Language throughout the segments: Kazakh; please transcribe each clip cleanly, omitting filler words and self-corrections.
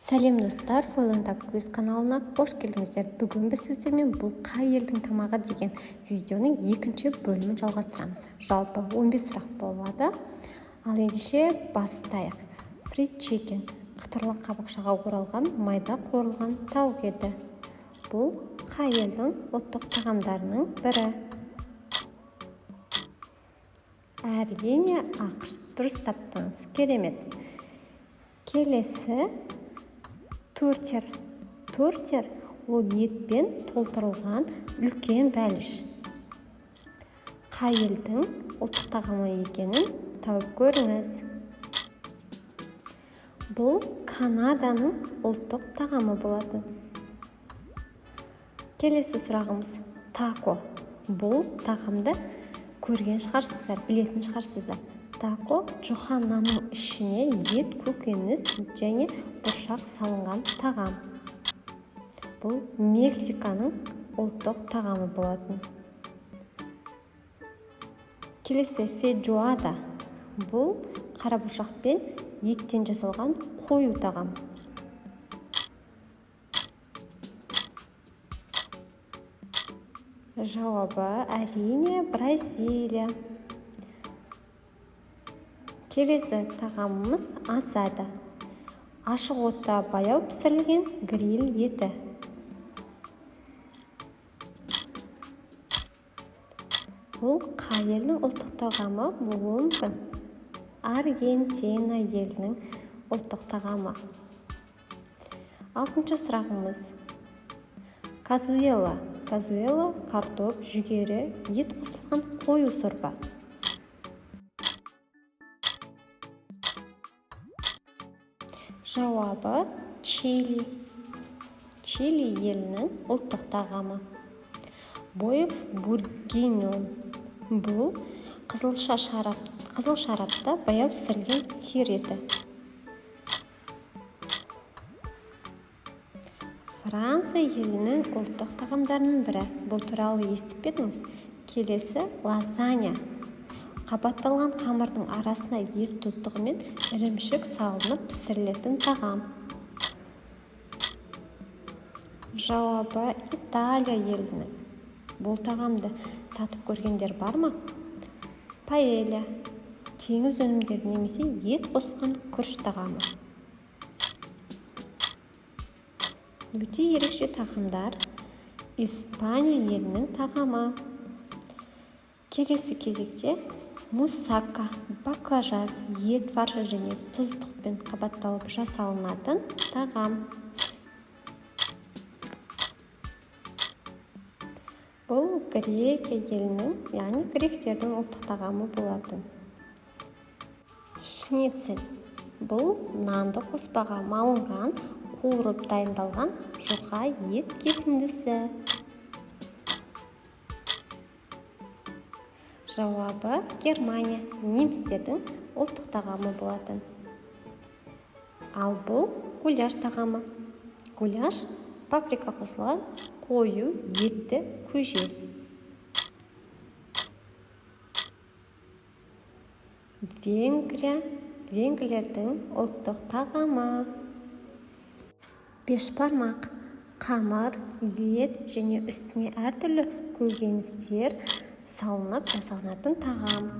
Сәлем достар, Фойландап Квиз каналына қош келдіңіздер. Бүгін біз сіздермен бұл қай елдің тамағы деген видеоның екінші бөлімін жалғастырамыз. Жалпы 15 сұрақ болады. Ал ендеше бастайық. Fried chicken қытырлы қабықшаға оралған майда қуырылған тауық еті. Бұл қай елдің ұлттық тағамдарының бірі? Әрине ақш. Дұрыс таптыңыз. Керемет. Келесі туртер. Туртер ол етпен толтырылған үлкен бәліш. Қай елдің ұлттық тағамы екенін тауып көріңіз. Бұл Канаданың ұлттық тағамы болады. Келесі сұрағымыз тако. Бұл тағамды көрген шығарсыздар, білетін шығарсыздар. Тако жухананың ішіне ет, көкөніс және бұршақ салынған тағам. Бұл Мексиканың ұлттық тағамы болатын. Келесі фейджоада. Бұл қара бұршақ пен еттен жасалған қою тағам. Жауабы әрине Бразилия. Келесі тағамымыз асада. Ашық отта баяу пісірілген гриль еті. Бұл қай елдің ұлттық тағамы болуы мүмкін? Аргентина елінің ұлттық тағамы. 6-шы сұрағымыз казуэла. Казуэла картоп, жүгері, ет қосылған қою сорпа. Жауабы Чили. Чили елінің ұлттық тағамы. Боев бургиньон. Бұл қызыл шарапта баяу пісірілген сиыр еті. Франция елінің ұлттық тағамдарының бірі. Бұл туралы естіп пе-едіңіз? Келесі лазанья. Қабатталған қамырдың арасына ет тұздығы мен ірімшік салынып пісірілетін тағам. Жауабы Италия елінің. Бұл тағамды татып көргендер бар ма? Паэлья. Теңіз өнімдері немесе ет қосылған күріш тағамы. Өте ерекше тағамдар Испания елінің тағамы. Келесі кезекте мусака, баклажан, ет фаршы және тұздықпен қабатталып жасалынатын тағам. Бұл Грекия елінің, яғни гректердің ұлттық тағамы болатын. Шницель. Бұл нанды қоспаға малынған, қуырып дайындалған жұқа ет кесіндісі. Жауабы Германия, немістердің ұлттық тағамы болатын. Ал бұл гуляш тағамы. Гуляш паприка қосылған қою етті көже. Венгрлердің ұлттық тағамы. Бешбармақ, қамыр, ет және үстіне әртүрлі көкөністер салынып жасалынатын тағам.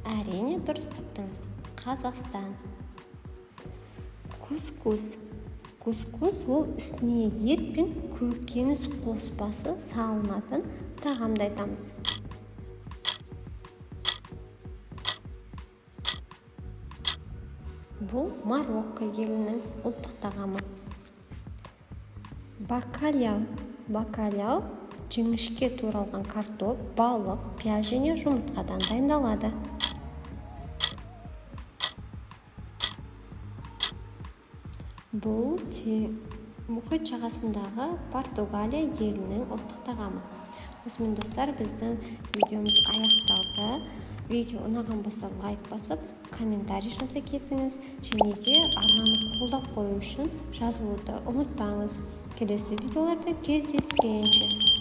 Әрине дұрыс таптыңыз. Қазақстан. Кускус. Кускус ол үстіне ет пен көкөніс қоспасы салынатын тағамды айтамыз. Бұл Марокко елінің ұлттық тағамы. Бакаляу. Бакаляу жіңішке туралған картоп, балық, пияз және жұмыртқадан дайындалады. Бұл мұхит жағасындағы Португалия елінің ұлттық тағамы. Осымен достар, біздің видеомыз аяқталды. Видео ұнаған болса лайк басып, комментарий жаза кетіңіз. Және де арнаны қолдап қою үшін жазылуды ұмытпаңыз. Келесі видеоларда кездескенше.